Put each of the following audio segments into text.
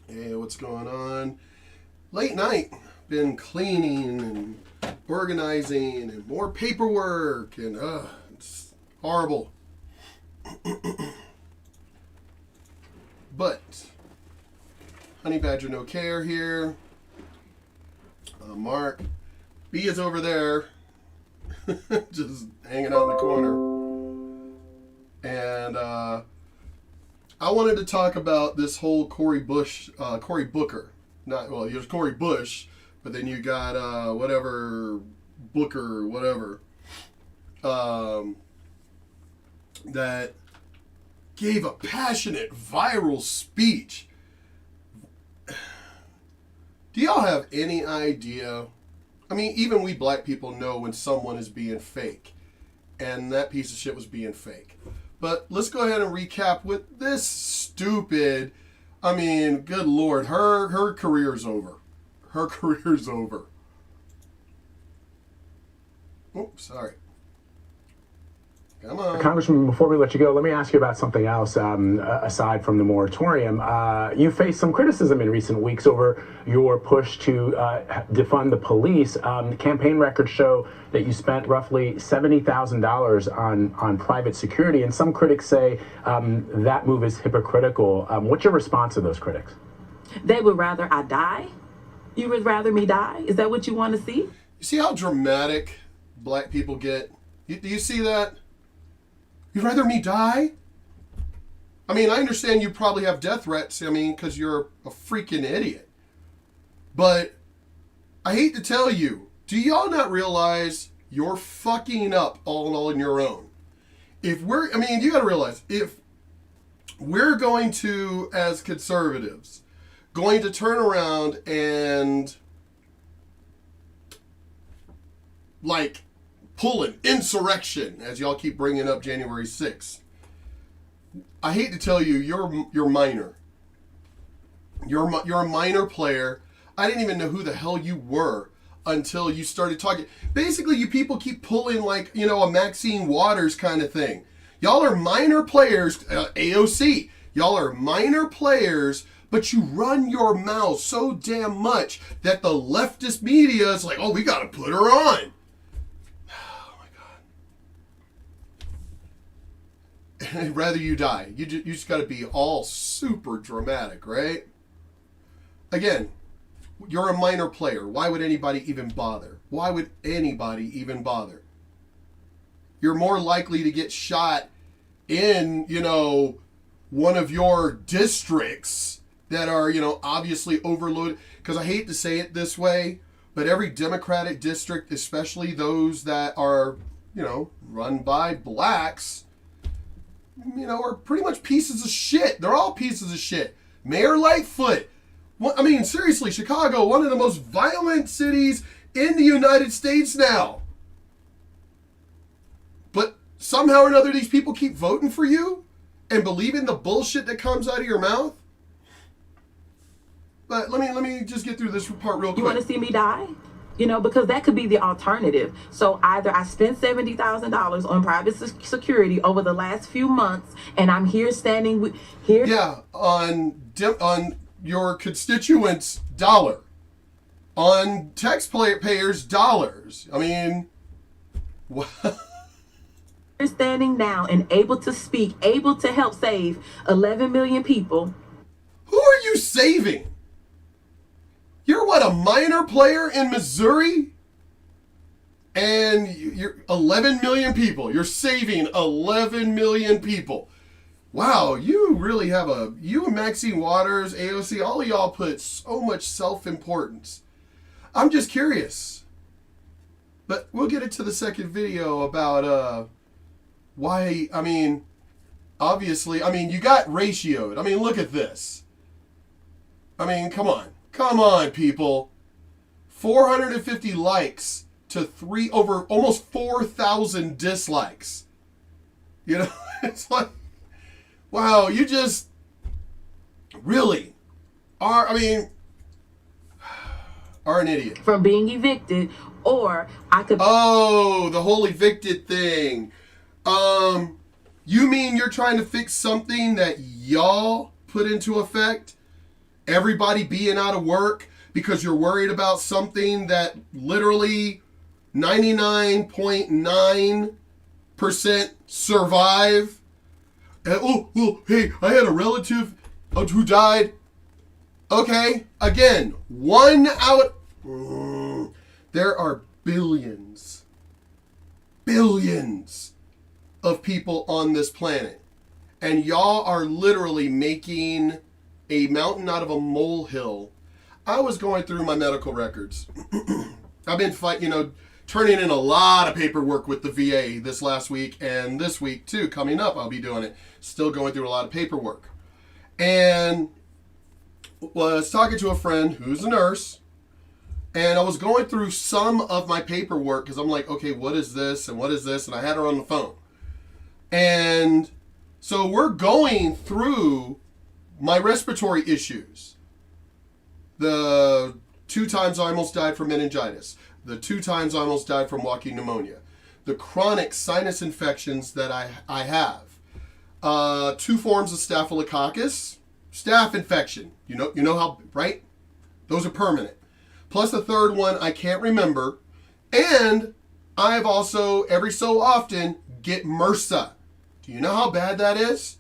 Hey, what's going on? Late night. Been cleaning and organizing and more paperwork and it's horrible. But Honey Badger No Care here. Mark B is over there, just hanging out in the corner. And I wanted to talk about this whole Cory Booker. Not well, there's Cory Bush, but then you got whatever Booker, whatever, that gave a passionate, viral speech. Do y'all have any idea? I mean, even we black people know when someone is being fake, and that piece of shit was being fake. But let's go ahead and recap with this stupid. I mean, good Lord, her career's over. Her career's over. Oops, sorry. Come on. Congressman, before we let you go, let me ask you about something else aside from the moratorium. You faced some criticism in recent weeks over your push to defund the police. Campaign records show that you spent roughly $70,000 on private security, and some critics say that move is hypocritical. What's your response to those critics? They would rather I die? You would rather me die? Is that what you want to see? You see how dramatic black people get? Do you see that? You'd rather me die? I mean, I understand you probably have death threats, I mean, because you're a freaking idiot. But I hate to tell you, do y'all not realize you're fucking up all on your own? You got to realize, if we're going to, as conservatives, going to turn around and, like, pull an insurrection, as y'all keep bringing up January 6th. I hate to tell you, you're minor. You're a minor player. I didn't even know who the hell you were until you started talking. Basically, you people keep pulling like, a Maxine Waters kind of thing. Y'all are minor players, AOC. Y'all are minor players, but you run your mouth so damn much that the leftist media is like, oh, we got to put her on. I'd rather you die. You just got to be all super dramatic, right? Again, you're a minor player. Why would anybody even bother? Why would anybody even bother? You're more likely to get shot in, one of your districts that are, obviously overloaded. Because I hate to say it this way, but every Democratic district, especially those that are, run by blacks, are pretty much pieces of shit. They're all pieces of shit. Mayor Lightfoot. Seriously, Chicago, one of the most violent cities in the United States now. But somehow or another, these people keep voting for you and believing the bullshit that comes out of your mouth. But let me just get through this part real quick. You want to see me die? Because that could be the alternative. So either I spent $70,000 on private security over the last few months, and I'm here standing here. Yeah, on your constituents' dollar, on taxpayers' dollars. You're standing now and able to speak, able to help save 11 million people. Who are you saving? You're a minor player in Missouri? And you're 11 million people. You're saving 11 million people. Wow, you really have you and Maxine Waters, AOC, all of y'all put so much self-importance. I'm just curious. But we'll get into the second video about why, obviously, you got ratioed. Look at this. Come on. Come on, people. 450 likes to over almost 4,000 dislikes. It's like, wow, you just really are an idiot. From being evicted, or I could... Oh, the whole evicted thing. You mean you're trying to fix something that y'all put into effect? everybody being out of work because you're worried about something that literally 99.9% survive. And, hey, I had a relative who died. Okay, again, one out. There are billions of people on this planet. And y'all are literally making a mountain out of a molehill. I was going through my medical records. I've been turning in a lot of paperwork with the VA this last week and this week too. Coming up, I'll be doing it. Still going through a lot of paperwork. And was talking to a friend who's a nurse. And I was going through some of my paperwork because I'm like, okay, what is this and what is this? And I had her on the phone. And so we're going through my respiratory issues. The 2 times I almost died from meningitis. The 2 times I almost died from walking pneumonia. The chronic sinus infections that I have. 2 forms of staphylococcus. Staph infection. You know how, right? Those are permanent. Plus a 3rd one I can't remember. And I've also, every so often, get MRSA. Do you know how bad that is?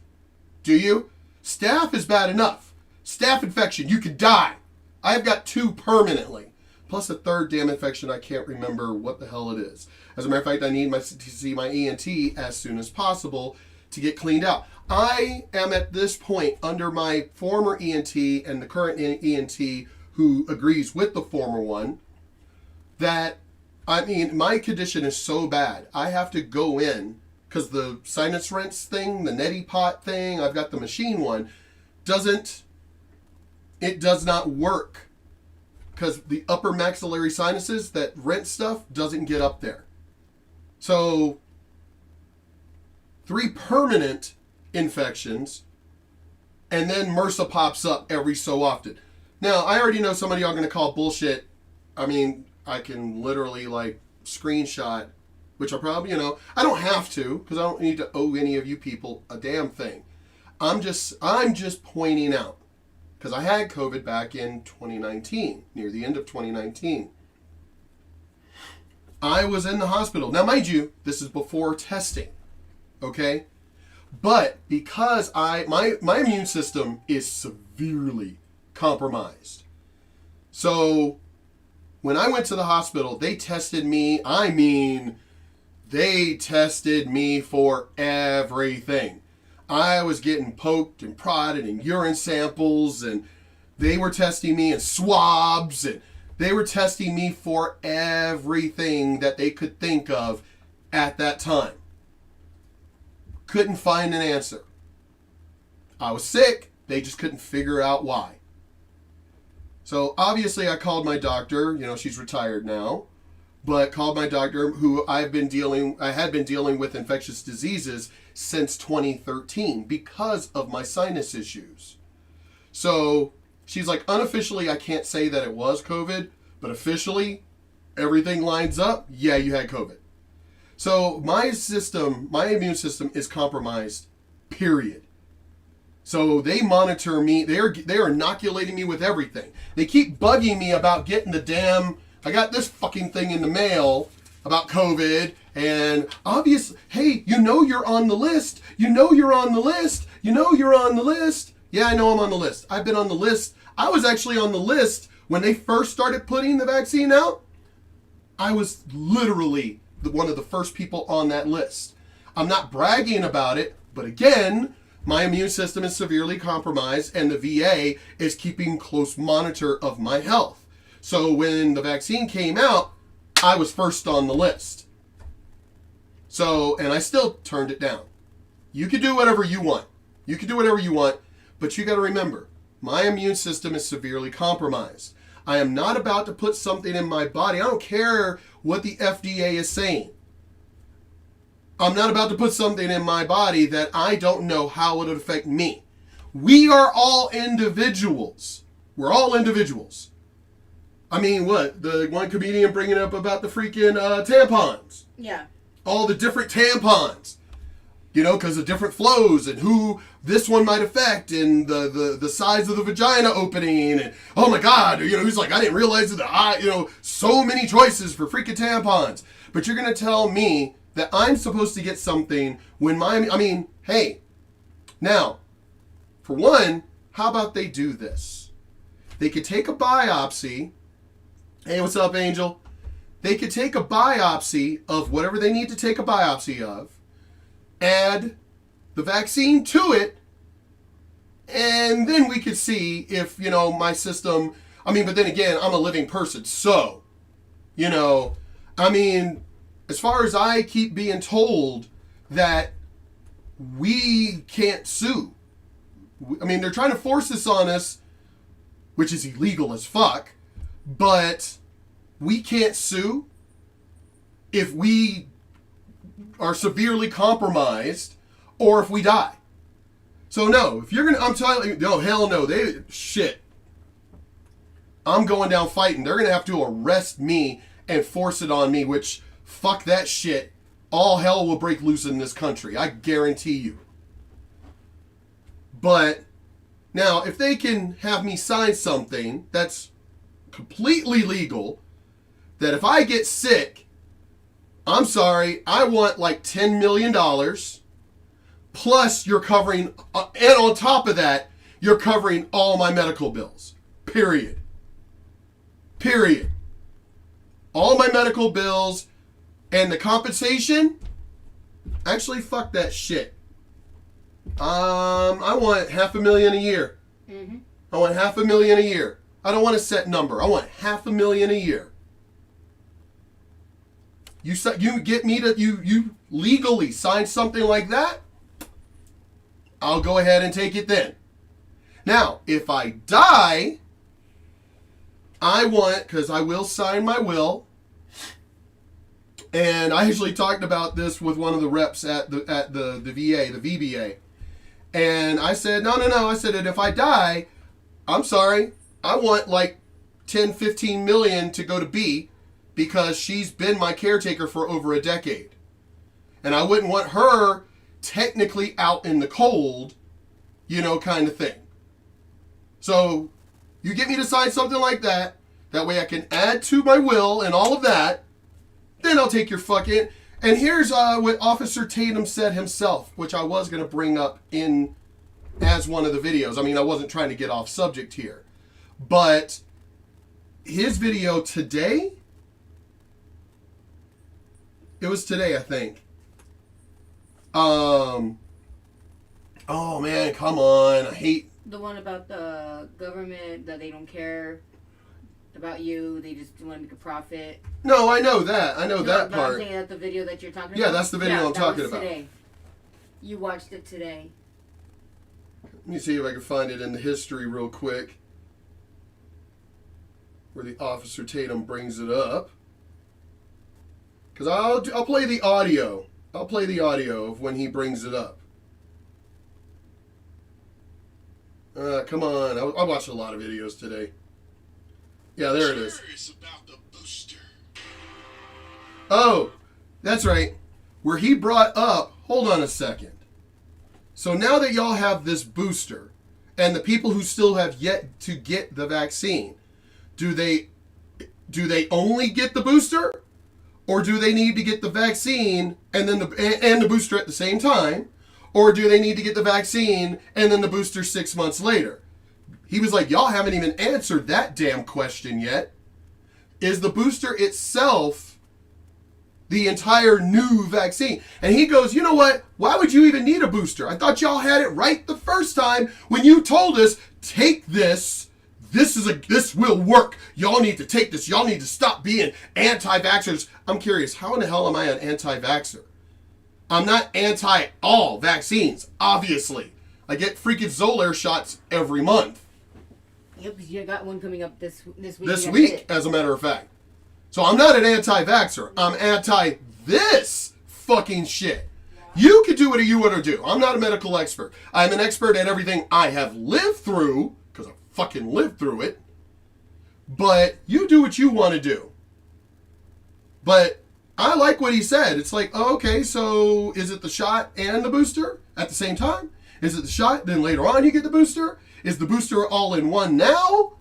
Do you? Staph is bad enough. Staph infection, you could die. I've got 2 permanently. Plus a 3rd damn infection, I can't remember what the hell it is. As a matter of fact, I need to see my ENT as soon as possible to get cleaned out. I am at this point under my former ENT and the current ENT who agrees with the former one, that, my condition is so bad. I have to go in, because the sinus rinse thing, the neti pot thing, I've got the machine one, does not work. Because the upper maxillary sinuses, that rinse stuff, doesn't get up there. So, 3 permanent infections, and then MRSA pops up every so often. Now, I already know some of y'all are going to call bullshit. I can literally, screenshot, which I probably, I don't have to, because I don't need to owe any of you people a damn thing. I'm just pointing out, because I had COVID back in 2019, near the end of 2019. I was in the hospital. Now, mind you, this is before testing, okay? But because my immune system is severely compromised. So when I went to the hospital, they tested me. They tested me for everything. I was getting poked and prodded in urine samples, and they were testing me in swabs, and they were testing me for everything that they could think of at that time. Couldn't find an answer. I was sick. They just couldn't figure out why. So obviously I called my doctor, she's retired now, but called my doctor who I had been dealing with infectious diseases since 2013 because of my sinus issues. So she's like, unofficially, I can't say that it was COVID, but officially everything lines up. Yeah, you had COVID. So my immune system is compromised, period. So they monitor me. They're inoculating me with everything. They keep bugging me about getting I got this fucking thing in the mail about COVID, and hey, you're on the list. You're on the list. You're on the list. Yeah, I know I'm on the list. I've been on the list. I was actually on the list when they first started putting the vaccine out. I was literally one of the first people on that list. I'm not bragging about it, but again, my immune system is severely compromised, and the VA is keeping close monitor of my health. So when the vaccine came out, I was first on the list. So, and I still turned it down. You can do whatever you want. But you got to remember, my immune system is severely compromised. I am not about to put something in my body. I don't care what the FDA is saying. I'm not about to put something in my body that I don't know how it would affect me. We are all individuals. We're all individuals. What? The one comedian bringing up about the freaking tampons. Yeah. All the different tampons. You know, because of different flows and who this one might affect and the size of the vagina opening. And, oh my God, you know, he's like, I didn't realize that so many choices for freaking tampons. But you're going to tell me that I'm supposed to get something when hey, now, for one, how about they do this? They could take a biopsy. Hey, what's up, Angel? They could take a biopsy of whatever they need to take a biopsy of, add the vaccine to it, and then we could see if, you know, my system, but then again, I'm a living person, so, you know, as far as I keep being told that we can't sue. They're trying to force this on us, which is illegal as fuck, but we can't sue if we are severely compromised or if we die. So no, if you're I'm telling you, no, hell no, I'm going down fighting. They're going to have to arrest me and force it on me, which, fuck that shit. All hell will break loose in this country. I guarantee you. But now, if they can have me sign something that's completely legal, that if I get sick, I'm sorry, I want like $10 million, plus you're covering, and on top of that, you're covering all my medical bills. Period. All my medical bills and the compensation, actually, fuck that shit. I want $500,000 a year. Mm-hmm. I want $500,000 a year. I don't want a set number. I want $500,000 a year. You get me to you legally sign something like that, I'll go ahead and take it then. Now, if I die, because I will sign my will, and I actually talked about this with one of the reps at the VA, the VBA, and I said, no, I said that if I die, I'm sorry, I want like 10, 15 million to go to B, because she's been my caretaker for over a decade. And I wouldn't want her technically out in the cold, you know, kind of thing. So you get me to sign something like that, that way I can add to my will and all of that, then I'll take your fucking... And here's what Officer Tatum said himself, which I was going to bring up in as one of the videos. I wasn't trying to get off subject here. But his video today... It was today, I think. Oh man, come on. I hate... The one about the government, that they don't care about you. They just want to make a profit. No, I know that. I know that part. I'm saying that's the video that you're talking about? Yeah, that's the video I'm talking about. Today. You watched it today. Let me see if I can find it in the history real quick. Where the Officer Tatum brings it up. Because I'll play the audio. I'll play the audio of when he brings it up. Come on. I watched a lot of videos today. Yeah, there it is. About the booster. Oh, that's right. Where he brought up, hold on a second. So now that y'all have this booster, and the people who still have yet to get the vaccine, do they only get the booster? Or do they need to get the vaccine and then the booster at the same time? Or do they need to get the vaccine and then the booster 6 months later? He was like, y'all haven't even answered that damn question yet. Is the booster itself the entire new vaccine? And he goes, you know what? Why would you even need a booster? I thought y'all had it right the first time when you told us, take this. This will work. Y'all need to take this. Y'all need to stop being anti-vaxxers. I'm curious, how in the hell am I an anti-vaxxer? I'm not anti all vaccines, obviously. I get freaking Xolair shots every month. Yep, you got one coming up this week. This week, as a matter of fact. So I'm not an anti-vaxxer. I'm anti this fucking shit. You can do what you want to do. I'm not a medical expert. I'm an expert at everything I have lived through, because I fucking lived through it. But you do what you want to do. But I like what he said. It's like, oh, okay, so is it the shot and the booster at the same time? Is it the shot, then later on you get the booster? Is the booster all in one now?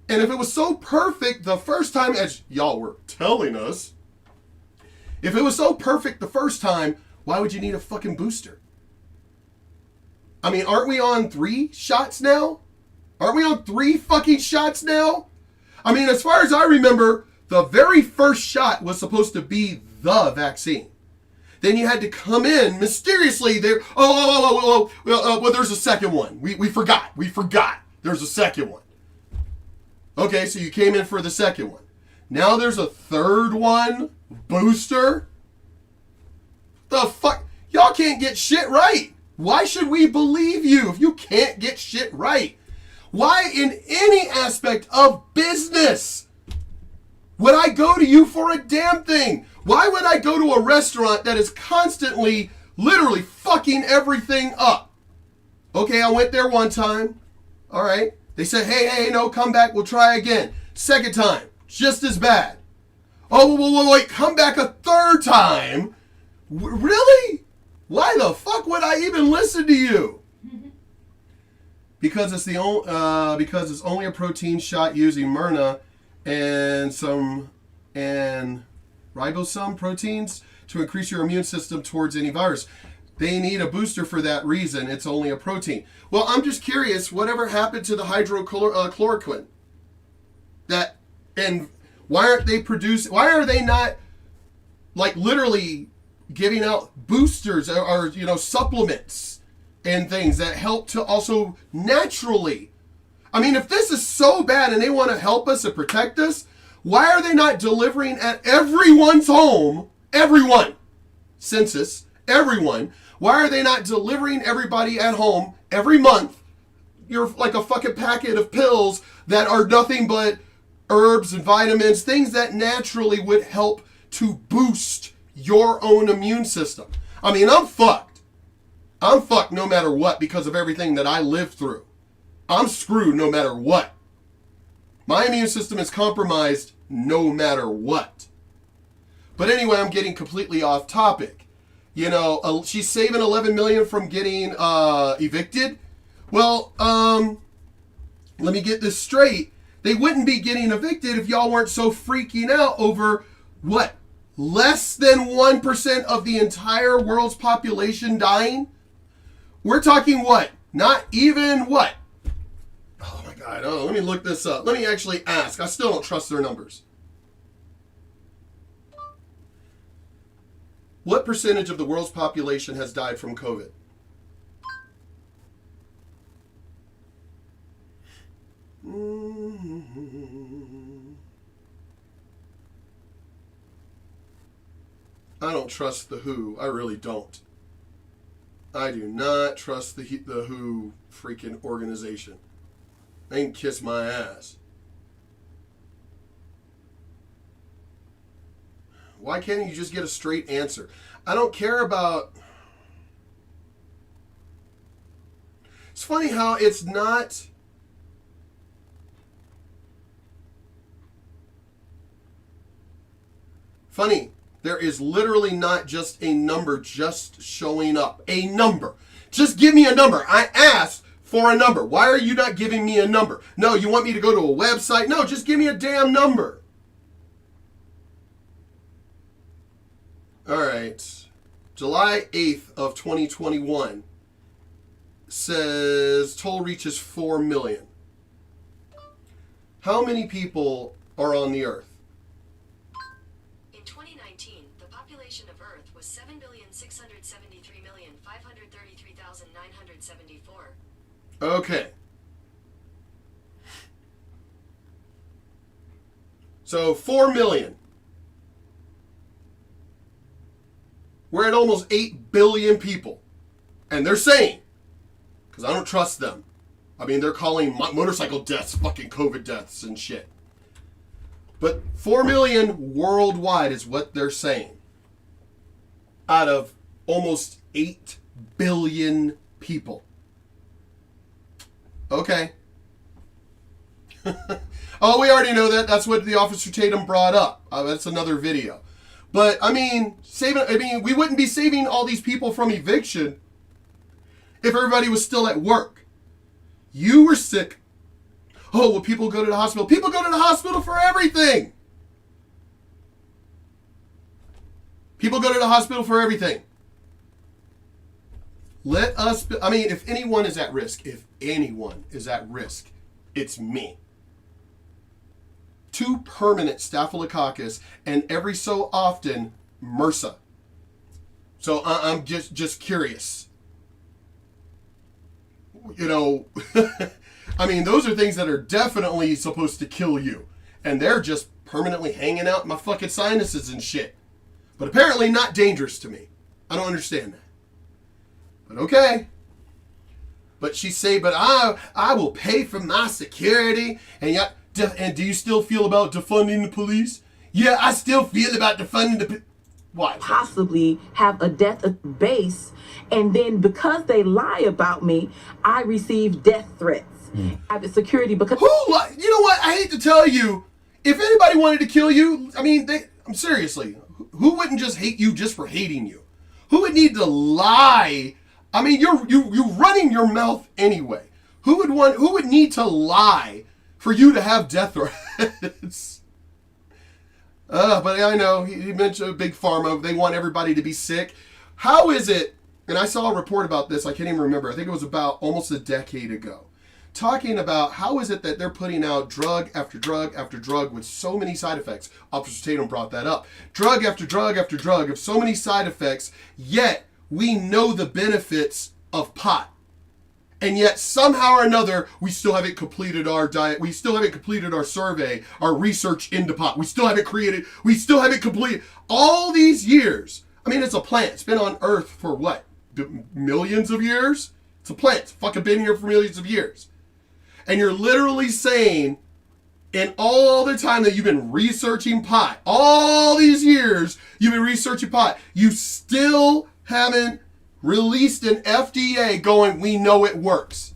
And if it was so perfect the first time, as y'all were telling us, if it was so perfect the first time, why would you need a fucking booster? I mean, aren't we on 3 shots now? Aren't we on 3 fucking shots now? I mean, as far as I remember, the very first shot was supposed to be the vaccine. Then you had to come in mysteriously there. Well, there's a second one. We forgot. There's a second one. Okay, so you came in for the second one. Now there's a third one. Booster. The fuck? Y'all can't get shit right. Why should we believe you if you can't get shit right? Why in any aspect of business would I go to you for a damn thing? Why would I go to a restaurant that is constantly, literally fucking everything up? Okay, I went there one time. All right. They said, hey, no, come back. We'll try again. Second time, just as bad. Oh, wait, come back a third time? Really? Why the fuck would I even listen to you? Because it's only a protein shot using Myrna and ribosome proteins to increase your immune system towards any virus. They need a booster for that reason. It's only a protein. Well, I'm just curious, whatever happened to the hydrochloroquine? And why aren't they why are they not like literally giving out boosters or supplements and things that help to also naturally? I mean, if this is so bad and they want to help us and protect us, why are they not delivering at everyone's home? Everyone. Census. Everyone. Why are they not delivering everybody at home every month? You're like a fucking packet of pills that are nothing but herbs and vitamins, things that naturally would help to boost your own immune system. I mean, I'm fucked. I'm fucked no matter what because of everything that I lived through. I'm screwed no matter what. My immune system is compromised no matter what. But anyway, I'm getting completely off topic. She's saving $11 million from getting evicted. Well, let me get this straight. They wouldn't be getting evicted if y'all weren't so freaking out over what? Less than 1% of the entire world's population dying? We're talking what? Not even what? Oh my God. Oh, let me look this up. Let me actually ask. I still don't trust their numbers. What percentage of the world's population has died from COVID? I don't trust the WHO. I really don't. I do not trust the WHO freaking organization. They can kiss my ass. Why can't you just get a straight answer? I don't care about... It's funny how it's not... Funny, there is literally not just a number just showing up. A number. Just give me a number. I asked for a number. Why are you not giving me a number? No, you want me to go to a website? No, just give me a damn number. All right. July 8th of 2021 says total reaches 4 million. How many people are on the earth? In 2019, the population of Earth was 7,673,533,974. Okay. So 4 million. We're at almost 8 billion people. And they're saying, because I don't trust them. I mean, they're calling motorcycle deaths fucking COVID deaths and shit. But 4 million worldwide is what they're saying. Out of almost 8 billion people. Okay. Oh, we already know that. That's what the Officer Tatum brought up. That's another video. But I mean, we wouldn't be saving all these people from eviction if everybody was still at work. You were sick. Oh, well, people go to the hospital. People go to the hospital for everything. People go to the hospital for everything. If anyone is at risk, it's me. 2 permanent staphylococcus and every so often MRSA. So I'm just curious. Those are things that are definitely supposed to kill you. And they're just permanently hanging out in my fucking sinuses and shit. But apparently not dangerous to me. I don't understand that. But okay. But she say, but I will pay for my security. And do you still feel about defunding the police? Yeah, I still feel about defunding the Why? Possibly have a death base, and then because they lie about me, I receive death threats. I have security because You know what? I hate to tell you, if anybody wanted to kill you, seriously, who wouldn't just hate you just for hating you? Who would need to lie? You're running your mouth anyway. Who would need to lie for you to have death threats? But I know he mentioned Big Pharma. They want everybody to be sick. How is it? And I saw a report about this. I can't even remember. I think it was about almost a decade ago. Talking about how is it that they're putting out drug after drug after drug with so many side effects. Officer Tatum brought that up. Drug after drug after drug of so many side effects, yet we know the benefits of pot. And yet somehow or another, we still haven't completed our diet. We still haven't completed our survey, our research into pot. We still haven't completed all these years. It's a plant. It's been on Earth for what? Millions of years? It's a plant. It's fucking been here for millions of years. And you're literally saying, in all the time that you've been researching pot, all these years you've been researching pot, you still haven't released an FDA going, we know it works.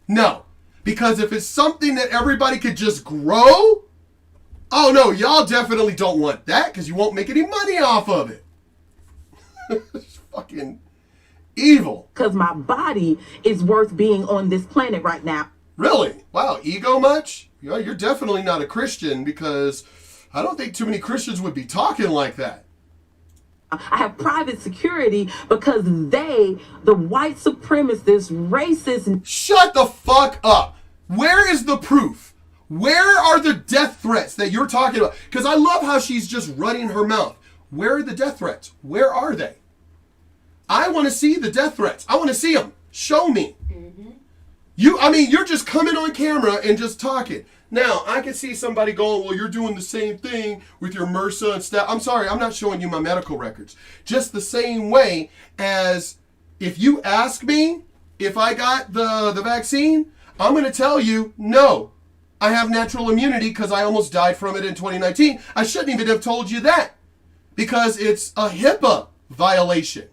No. Because if it's something that everybody could just grow, oh no, y'all definitely don't want that because you won't make any money off of it. It's fucking evil. Because my body is worth being on this planet right now. Really? Wow, ego much? You're definitely not a Christian because I don't think too many Christians would be talking like that. I have private security because the white supremacists, racist... Shut the fuck up. Where is the proof? Where are the death threats that you're talking about? Because I love how she's just running her mouth. Where are the death threats? Where are they? I want to see the death threats. I want to see them. Show me. Mm-hmm. You're just coming on camera and just talking. Now, I can see somebody going, well, you're doing the same thing with your MRSA and stuff. I'm sorry, I'm not showing you my medical records. Just the same way as if you ask me if I got the vaccine, I'm going to tell you, no, I have natural immunity because I almost died from it in 2019. I shouldn't even have told you that because it's a HIPAA violation.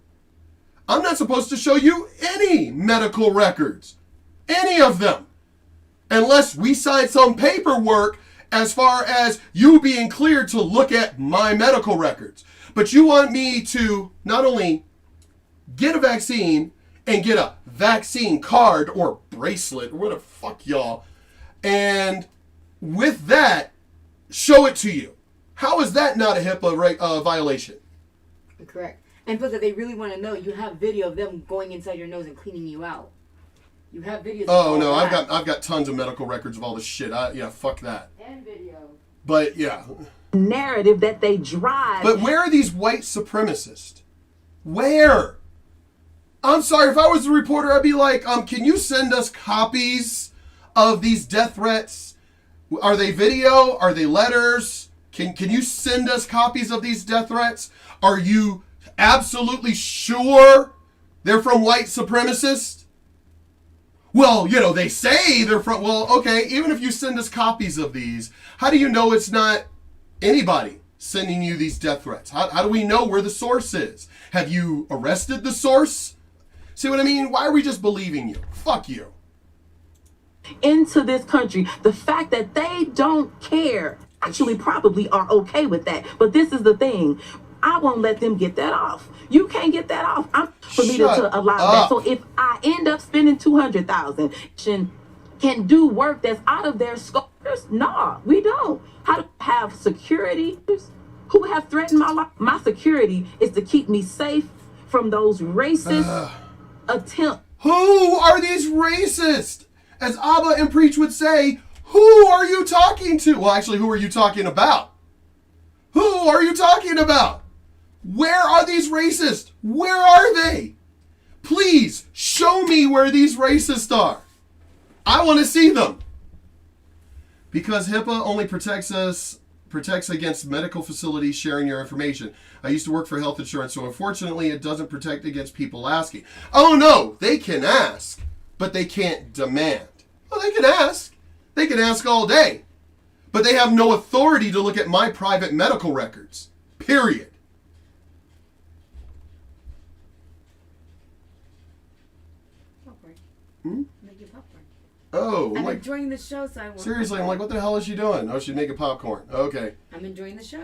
I'm not supposed to show you any medical records, any of them. Unless we sign some paperwork as far as you being cleared to look at my medical records. But you want me to not only get a vaccine and get a vaccine card or bracelet or whatever, fuck y'all, and with that, show it to you. How is that not a HIPAA violation? Correct. And plus, if they really want to know, you have video of them going inside your nose and cleaning you out. You have videos. Oh no, I've got tons of medical records of all this shit. Fuck that. And video. But yeah. Narrative that they drive. But where are these white supremacists? Where? I'm sorry, if I was a reporter, I'd be like, can you send us copies of these death threats? Are they video? Are they letters? Can you send us copies of these death threats? Are you absolutely sure they're from white supremacists? Well, they say they're from... Well, okay, even if you send us copies of these, how do you know it's not anybody sending you these death threats? How do we know where the source is? Have you arrested the source? See what I mean? Why are we just believing you? Fuck you. Into this country, the fact that they don't care actually probably are okay with that. But this is the thing. I won't let them get that off. You can't get that off. For me Shut to allow up. that. So if I end up spending $200,000, can do work that's out of their scope. No, we don't. How to have security who have threatened my life? My security is to keep me safe from those racist attempts. Who are these racists? As Abba and Preach would say, who are you talking to? Well, actually, who are you talking about? Who are you talking about? Where are these racists? Where are they? Please show me where these racists are. I want to see them. Because HIPAA only protects against medical facilities sharing your information. I used to work for health insurance, so unfortunately it doesn't protect against people asking. Oh no, they can ask, but they can't demand. Well, they can ask. They can ask all day. But they have no authority to look at my private medical records. Period. Popcorn. Hmm? Make your popcorn. Oh, I'm like, enjoying the show, so I want. seriously, I'm like, what the hell is she doing? Oh, she's making popcorn. Okay. I'm enjoying the show.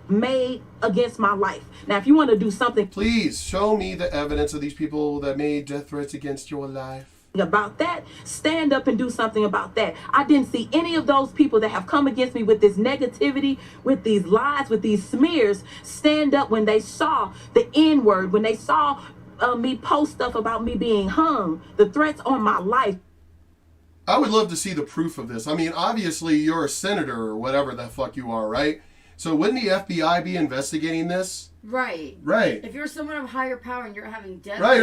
Made against my life. Now, if you want to do something Please show me the evidence of these people that made death threats against your life. about that, stand up and do something about that. I didn't see any of those people that have come against me with this negativity, with these lies, with these smears, stand up when they saw the N-word, when they saw me post stuff about me being hung, the threats on my life. I would love to see the proof of this. I mean, obviously, you're a senator or whatever the fuck you are, right? So wouldn't the FBI be investigating this? Right. Right. If you're someone of higher power and you're having death. Right.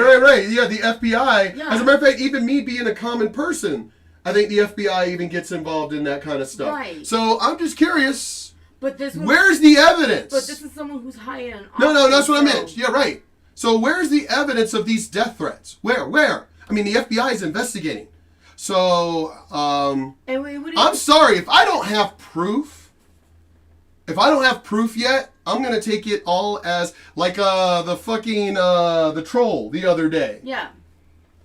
Yeah, the FBI. Yeah. As a matter of fact, even me being a common person, I think the FBI even gets involved in that kind of stuff. Right. So I'm just curious, But this one. where's the evidence? But this is someone who's high in. No, that's what I so- meant. Yeah, right. So where's the evidence of these death threats? Where? I mean, the FBI is investigating. So, And what do you- I'm sorry, if I don't have proof yet, I'm gonna take it all as like the fucking the troll the other day. Yeah.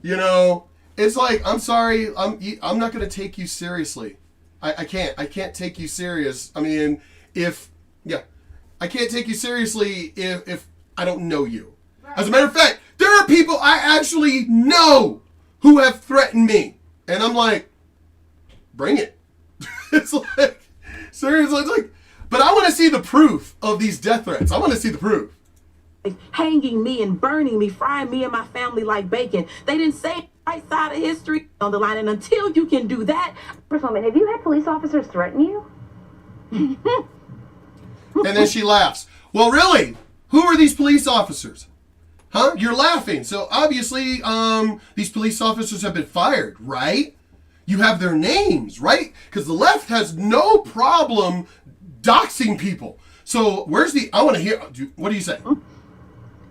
You know, it's like, I'm sorry, I'm not gonna take you seriously. I can't take you serious. I mean, I can't take you seriously if I don't know you. Right. As a matter of fact, there are people I actually know who have threatened me. And I'm like, bring it. It's like, seriously, it's like, but I want to see the proof of these death threats. I want to see the proof. Hanging me and burning me, frying me and my family like bacon. They didn't say right side of history on the line. And until you can do that, First woman, have you had police officers threaten you? And then she laughs. Well, really? Who are these police officers? Huh? You're laughing. So obviously, these police officers have been fired, right? You have their names, right? Because the left has no problem doxing people. So where's I want to hear, what do you say?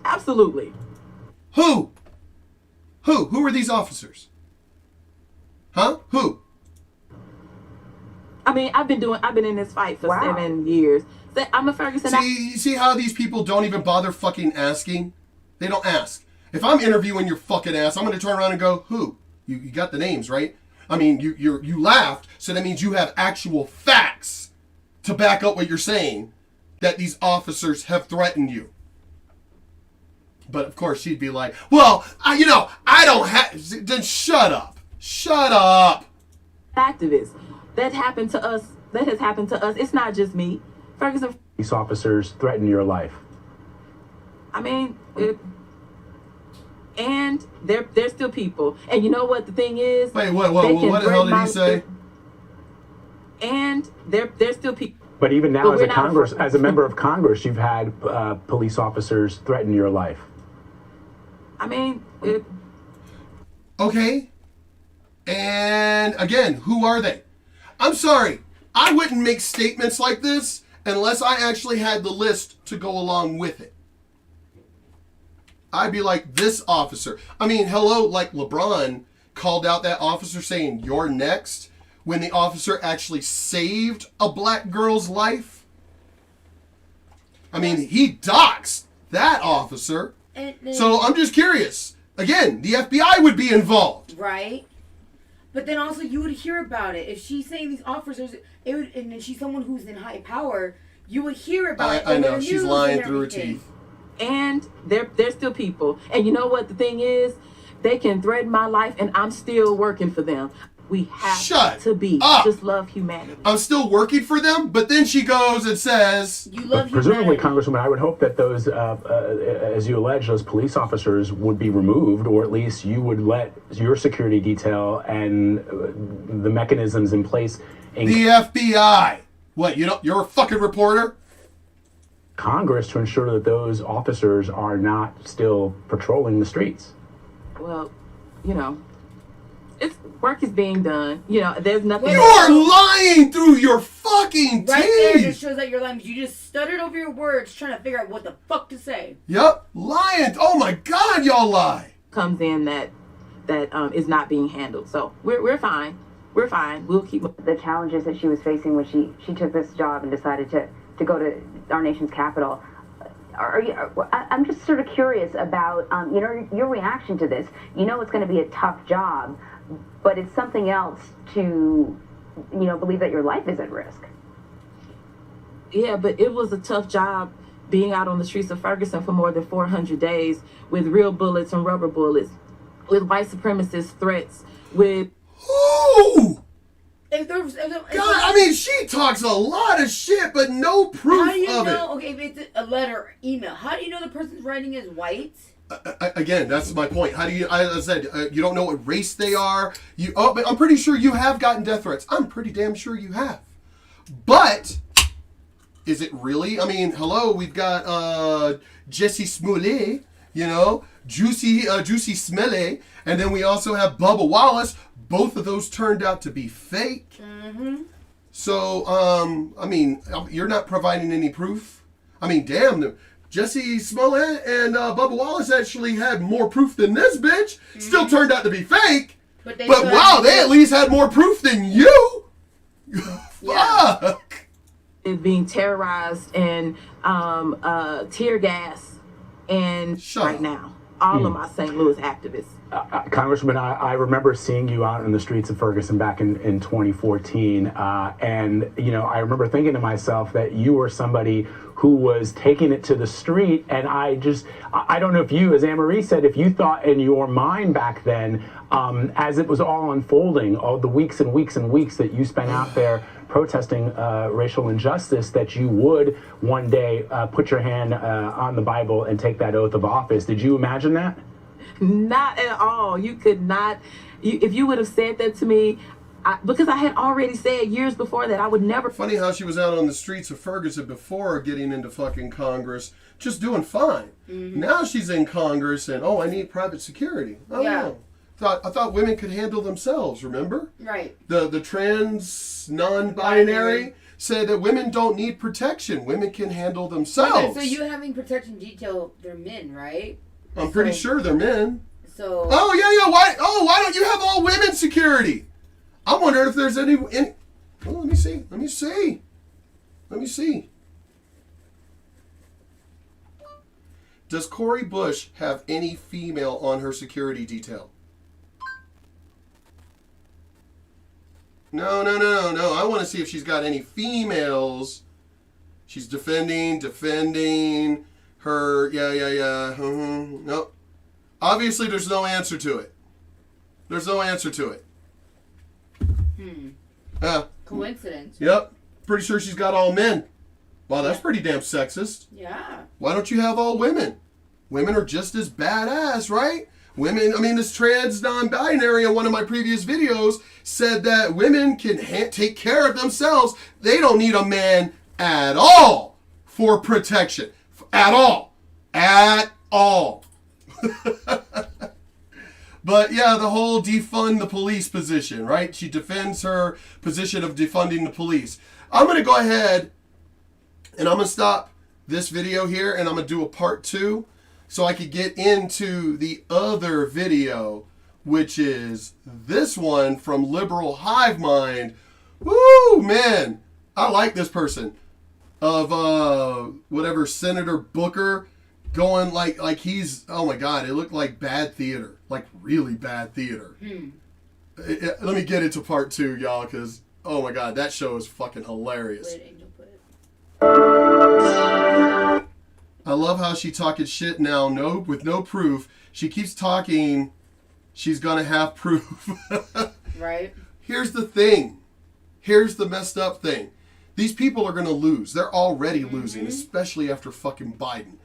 absolutely. Who are these officers? Huh? Who? I mean, I've been in this fight for Wow. 7 years. I'm a Ferguson. See how these people don't even bother fucking asking? They don't ask. If I'm interviewing your fucking ass, I'm going to turn around and go, who? You got the names, right? I mean, you laughed, so that means you have actual facts to back up what you're saying, that these officers have threatened you. But of course she'd be like, well, I don't have, then shut up. Shut up. Activists. That happened to us. That has happened to us. It's not just me. Ferguson. Police officers threaten your life. I mean, and they're still people. And you know what the thing is? Wait, They what can the hell did break he say? And they're still people. But even now, But as we're a not Congress, afraid. as a member of Congress, you've had police officers threaten your life. I mean, Okay. And again, who are they? I'm sorry. I wouldn't make statements like this unless I actually had the list to go along with it. I'd be like, this officer. I mean, hello, like LeBron called out that officer saying, you're next, when the officer actually saved a black girl's life. I mean, he doxed that officer. So I'm just curious. Again, the FBI would be involved. Right. But then also you would hear about it if she's saying these officers. It would, and then she's someone who's in high power. you would hear about it. I over know, the she's news lying and through her everything. teeth. And they're still people. And you know what the thing is? They can threaten my life, and I'm still working for them. We have Shut to be. up. Just love humanity. I'm still working for them, but then she goes and says, You love Presumably, humanity. Congresswoman, I would hope that those, as you allege, those police officers would be removed, or at least you would let your security detail and the mechanisms in place in the FBI. What, you're a fucking reporter? Congress to ensure that those officers are not still patrolling the streets. Well, it's work is being done. There's nothing. You're lying through your fucking Right there teeth. just shows that you're lying. You just stuttered over your words trying to figure out what the fuck to say. Yep, lying. Oh my God, y'all lie. Comes in that is not being handled. So we're fine. We're fine. We'll keep. The challenges that she was facing when she took this job and decided to go to our nation's capital. I'm just sort of curious about your reaction to this. It's going to be a tough job, but it's something else to believe that your life is at risk. Yeah, but it was a tough job being out on the streets of Ferguson for more than 400 days with real bullets and rubber bullets, with white supremacist threats, with. Ooh! If there's, God, I mean, she talks a lot of shit, but no proof how do you of know? Okay, if it's a letter or email, how do you know the person's writing is white? Again, that's my point. How do you? As I said, you don't know what race they are. But I'm pretty sure you have gotten death threats. I'm pretty damn sure you have. But is it really? I mean, hello, we've got Jesse Smollett, Juicy Smelly, and then we also have Bubba Wallace. Both of those turned out to be fake. Mm-hmm. So, I mean, you're not providing any proof. I mean, damn, Jesse Smollett and Bubba Wallace actually had more proof than this bitch. Still turned out to be fake. But wow, they at least had more proof than you. Fuck. Is being terrorized and tear gas and right now. All of my St. Louis activists. Congressman, I remember seeing you out in the streets of Ferguson back in 2014. And, I remember thinking to myself that you were somebody who was taking it to the street. And I don't know if you, as Anne-Marie said, if you thought in your mind back then, as it was all unfolding, all the weeks and weeks and weeks that you spent out there protesting racial injustice, that you would one day put your hand on the Bible and take that oath of office. Did you imagine that? Not at all. You could not. If you would have said that to me, because I had already said years before that I would never. Funny how she was out on the streets of Ferguson before getting into fucking Congress, just doing fine. Mm-hmm. Now she's in Congress and, I need private security. I don't know. I thought women could handle themselves, remember? Right. The trans non-binary said that women don't need protection. Women can handle themselves. So you having protection detail, they're men, right? I'm pretty sure they're men. So. Oh yeah. Why don't you have all women security? I'm wondering if there's any. Let me see. Does Cori Bush have any female on her security detail? No. I want to see if she's got any females. She's defending her. Yeah. Nope. Obviously, there's no answer to it. Coincidence. Yep. Pretty sure she's got all men. Wow, that's pretty damn sexist. Yeah. Why don't you have all women? Women are just as badass, right? Women, this trans non-binary in one of my previous videos said that women can take care of themselves. They don't need a man at all for protection. At all. But yeah, the whole defund the police position, right? She defends her position of defunding the police. I'm going to go ahead and I'm going to stop this video here and I'm going to do a part 2 so I could get into the other video, which is this one from Liberal Hivemind. Woo, man. I like this person. Of whatever, Senator Booker. Going like he's, oh my God, it looked like bad theater. Like really bad theater. Let me get into part 2, y'all, because, oh my God, that show is fucking hilarious. Wait, Angel, put it. I love how she talking shit now, with no proof. She keeps talking, she's gonna have proof. Right. Here's the thing. Here's the messed up thing. These people are gonna lose. They're already losing, especially after fucking Biden.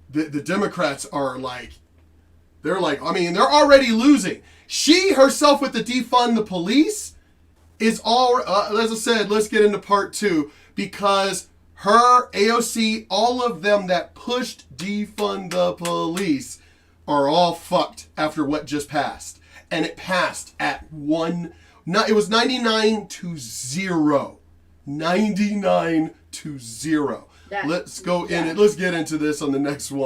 The Democrats are like, they're already losing. She herself with the defund the police is all, as I said, let's get into part 2, because her, AOC, all of them that pushed defund the police are all fucked after what just passed. And it passed at it was 99-0. 99-0. Let's go in it. Let's get into this on the next one.